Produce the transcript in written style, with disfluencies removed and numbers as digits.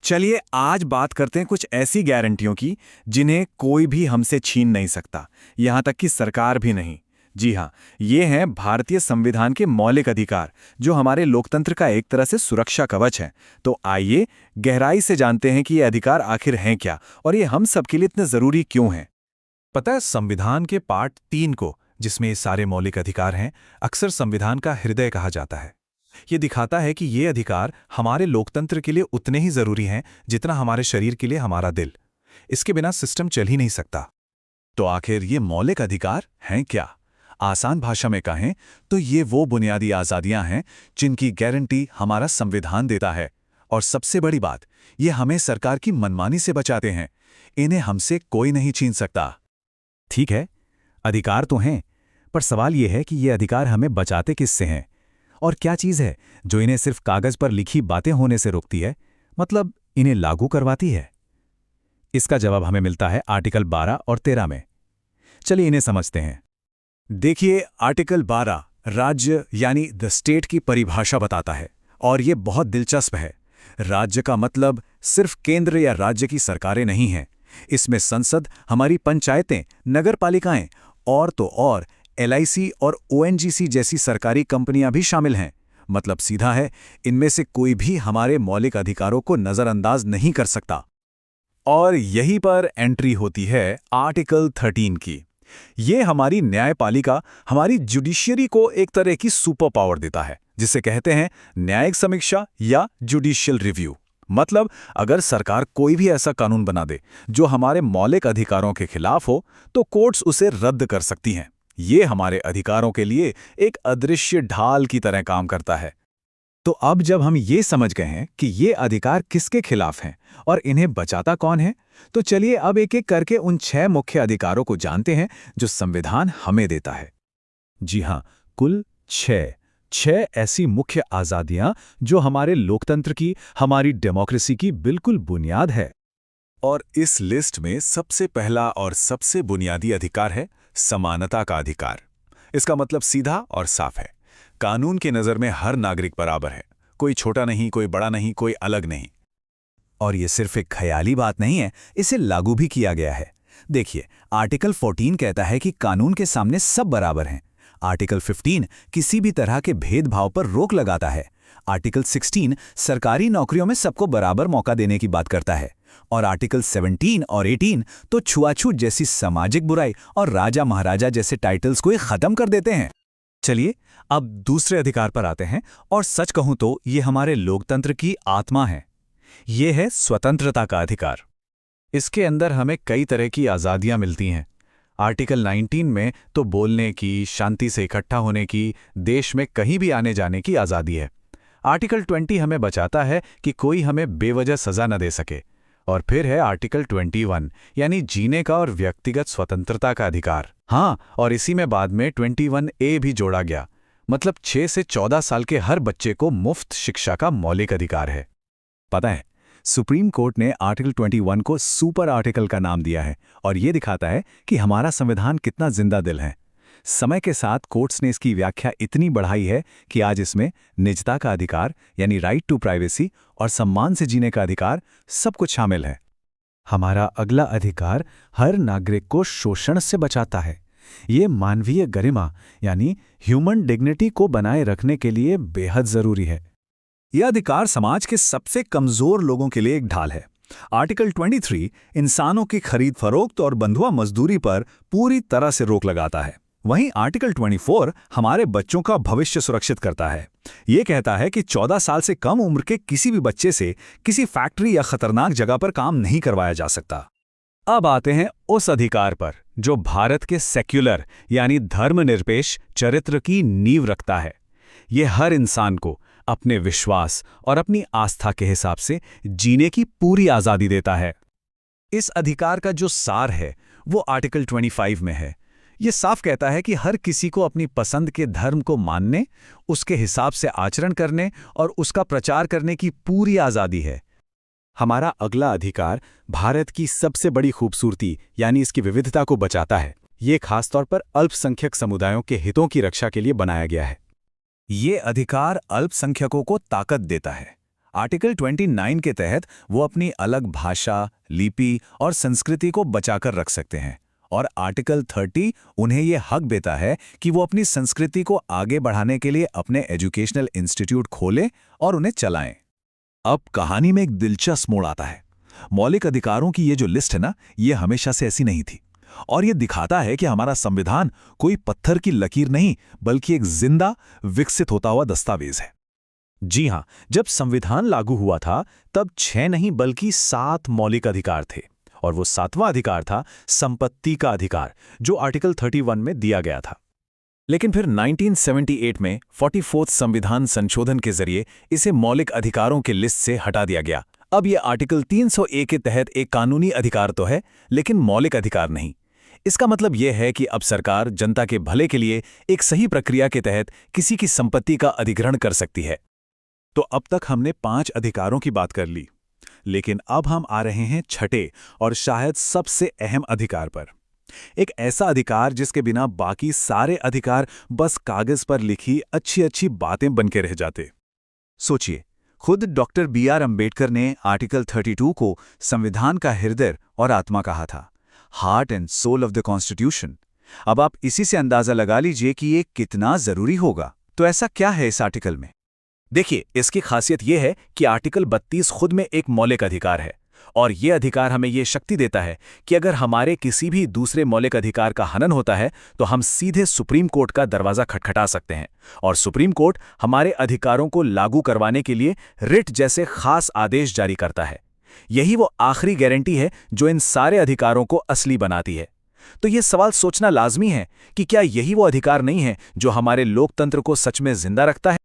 चलिए आज बात करते हैं कुछ ऐसी गारंटियों की जिन्हें कोई भी हमसे छीन नहीं सकता, यहां तक कि सरकार भी नहीं। जी हाँ, ये हैं भारतीय संविधान के मौलिक अधिकार, जो हमारे लोकतंत्र का एक तरह से सुरक्षा कवच है। तो आइए गहराई से जानते हैं कि ये अधिकार आखिर हैं क्या और ये हम सबके लिए इतने जरूरी क्यों हैं। पता है, संविधान के पार्ट 3 को, जिसमें ये सारे मौलिक अधिकार हैं, अक्सर संविधान का हृदय कहा जाता है। ये दिखाता है कि ये अधिकार हमारे लोकतंत्र के लिए उतने ही जरूरी हैं जितना हमारे शरीर के लिए हमारा दिल। इसके बिना सिस्टम चल ही नहीं सकता। तो आखिर ये मौलिक अधिकार हैं क्या? आसान भाषा में कहें तो ये वो बुनियादी आज़ादियां हैं जिनकी गारंटी हमारा संविधान देता है। और सबसे बड़ी बात, ये हमें सरकार की मनमानी से बचाते हैं। इन्हें हमसे कोई नहीं छीन सकता। ठीक है, अधिकार तो हैं, पर सवाल यह है कि ये अधिकार हमें बचाते किससे हैं? और क्या चीज़ है जो इन्हें सिर्फ कागज पर लिखी बातें होने से रोकती है, मतलब इन्हें लागू करवाती है? इसका जवाब हमें मिलता है आर्टिकल 12 और 13 में। चलिए इन्हें समझते हैं। देखिए, आर्टिकल 12 राज्य यानी द स्टेट की परिभाषा बताता है, और ये बहुत दिलचस्प है। राज्य का मतलब सिर्फ केंद्र या राज्य की सरकारें नहीं हैं। इसमें संसद, हमारी पंचायतें, नगरपालिकाएं और तो और LIC और ONGC जैसी सरकारी कंपनियां भी शामिल हैं। मतलब सीधा है, इनमें से कोई भी हमारे मौलिक अधिकारों को नजरअंदाज नहीं कर सकता। और यहीं पर एंट्री होती है आर्टिकल 13 की। ये हमारी न्यायपालिका, हमारी जुडिशियरी को एक तरह की सुपर पावर देता है, जिसे कहते हैं न्यायिक समीक्षा या जुडिशियल रिव्यू। मतलब अगर सरकार कोई भी ऐसा कानून बना दे जो हमारे मौलिक अधिकारों के खिलाफ हो, तो कोर्ट्स उसे रद्द कर सकती हैं। ये हमारे अधिकारों के लिए एक अदृश्य ढाल की तरह काम करता है। तो अब जब हम ये समझ गए हैं कि ये अधिकार किसके खिलाफ हैं और इन्हें बचाता कौन है, तो चलिए अब एक एक करके उन 6 मुख्य अधिकारों को जानते हैं जो संविधान हमें देता है। जी हाँ, कुल 6 ऐसी मुख्य आज़ादियां जो हमारे लोकतंत्र की, हमारी डेमोक्रेसी की बिल्कुल बुनियाद है। और इस लिस्ट में सबसे पहला और सबसे बुनियादी अधिकार है समानता का अधिकार। इसका मतलब सीधा और साफ है। कानून की नज़र में हर नागरिक बराबर है। कोई छोटा नहीं, कोई बड़ा नहीं, कोई अलग नहीं। और ये सिर्फ एक ख्याली बात नहीं है, इसे लागू भी किया गया है। देखिए, आर्टिकल 14 कहता है कि कानून के सामने सब बराबर हैं। आर्टिकल 15 किसी भी तरह के भेदभाव पर रोक लगाता है। आर्टिकल 16 सरकारी नौकरियों में सबको बराबर मौका देने की बात करता है। और आर्टिकल 17 और 18 तो छुआछूत जैसी सामाजिक बुराई और राजा महाराजा जैसे टाइटल्स को ही खत्म कर देते हैं। चलिए अब दूसरे अधिकार पर आते हैं, और सच कहूं तो ये हमारे लोकतंत्र की आत्मा है। ये है स्वतंत्रता का अधिकार। इसके अंदर हमें कई तरह की आज़ादियां मिलती हैं। आर्टिकल 19 में तो बोलने की, शांति से इकट्ठा होने की, देश में कहीं भी आने जाने की आज़ादी है। आर्टिकल 20 हमें बचाता है कि कोई हमें बेवजह सजा न दे सके। और फिर है आर्टिकल 21, यानी जीने का और व्यक्तिगत स्वतंत्रता का अधिकार। हाँ, और इसी में बाद में 21A भी जोड़ा गया, मतलब 6 से 14 साल के हर बच्चे को मुफ्त शिक्षा का मौलिक अधिकार है। पता है, सुप्रीम कोर्ट ने आर्टिकल 21 को सुपर आर्टिकल का नाम दिया है, और ये दिखाता है कि हमारा संविधान कितना जिंदा दिल है। समय के साथ कोर्ट्स ने इसकी व्याख्या इतनी बढ़ाई है कि आज इसमें निजता का अधिकार यानी राइट टू प्राइवेसी और सम्मान से जीने का अधिकार सब कुछ शामिल है। हमारा अगला अधिकार हर नागरिक को शोषण से बचाता है। ये मानवीय गरिमा यानी ह्यूमन डिग्निटी को बनाए रखने के लिए बेहद जरूरी है। यह अधिकार समाज के सबसे कमजोर लोगों के लिए एक ढाल है। आर्टिकल 23 इंसानों की खरीद फरोख्त और बंधुआ मजदूरी पर पूरी तरह से रोक लगाता है। वहीं आर्टिकल 24 हमारे बच्चों का भविष्य सुरक्षित करता है। ये कहता है कि 14 साल से कम उम्र के किसी भी बच्चे से किसी फैक्ट्री या खतरनाक जगह पर काम नहीं करवाया जा सकता। अब आते हैं उस अधिकार पर जो भारत के सेक्युलर यानी धर्मनिरपेक्ष चरित्र की नींव रखता है। ये हर इंसान को अपने विश्वास और अपनी आस्था के हिसाब से जीने की पूरी आज़ादी देता है। इस अधिकार का जो सार है वो आर्टिकल 25 में है। ये साफ कहता है कि हर किसी को अपनी पसंद के धर्म को मानने, उसके हिसाब से आचरण करने और उसका प्रचार करने की पूरी आज़ादी है। हमारा अगला अधिकार भारत की सबसे बड़ी खूबसूरती यानी इसकी विविधता को बचाता है। ये खासतौर पर अल्पसंख्यक समुदायों के हितों की रक्षा के लिए बनाया गया है। ये अधिकार अल्पसंख्यकों को ताकत देता है। आर्टिकल 29 के तहत वो अपनी अलग भाषा, लिपि और संस्कृति को बचाकर रख सकते हैं, और आर्टिकल 30 उन्हें ये हक देता है कि वो अपनी संस्कृति को आगे बढ़ाने के लिए अपने एजुकेशनल इंस्टीट्यूट खोलें और उन्हें चलाएं। अब कहानी में एक दिलचस्प मोड़ आता है। मौलिक अधिकारों की ये जो लिस्ट है ना, ये हमेशा से ऐसी नहीं थी, और ये दिखाता है कि हमारा संविधान कोई पत्थर की लकीर नहीं, बल्कि एक जिंदा, विकसित होता हुआ दस्तावेज है। जी हाँ, जब संविधान लागू हुआ था तब 6 नहीं बल्कि 7 मौलिक अधिकार थे, और वो 7वां अधिकार था संपत्ति का अधिकार, जो आर्टिकल 31 में दिया गया था। लेकिन फिर 1978 में 44th संविधान संशोधन के जरिए इसे मौलिक अधिकारों के लिस्ट से हटा दिया गया। अब ये आर्टिकल 301 के तहत एक कानूनी अधिकार तो है, लेकिन मौलिक अधिकार नहीं। इसका मतलब यह है कि अब सरकार जनता के भले के लिए एक सही प्रक्रिया के तहत किसी की संपत्ति का अधिग्रहण कर सकती है। तो अब तक हमने 5 अधिकारों की बात कर ली, लेकिन अब हम आ रहे हैं छठे और शायद सबसे अहम अधिकार पर। एक ऐसा अधिकार जिसके बिना बाकी सारे अधिकार बस कागज पर लिखी अच्छी अच्छी बातें बनके रह जाते। सोचिए, खुद डॉक्टर BR अंबेडकर ने आर्टिकल 32 को संविधान का हृदय और आत्मा कहा था, heart and soul of the constitution. अब आप इसी से अंदाजा लगा लीजिए कि ये कितना जरूरी होगा। तो ऐसा क्या है इस आर्टिकल में? देखिए, इसकी खासियत यह है कि आर्टिकल 32 खुद में एक मौलिक अधिकार है, और ये अधिकार हमें ये शक्ति देता है कि अगर हमारे किसी भी दूसरे मौलिक अधिकार का हनन होता है तो हम सीधे सुप्रीम कोर्ट का दरवाजा खटखटा सकते हैं, और सुप्रीम कोर्ट हमारे अधिकारों को लागू करवाने के लिए रिट जैसे खास आदेश जारी करता है। यही वो आखिरी गारंटी है जो इन सारे अधिकारों को असली बनाती है। तो ये सवाल सोचना लाजमी है कि क्या यही वो अधिकार नहीं है जो हमारे लोकतंत्र को सच में जिंदा रखता है?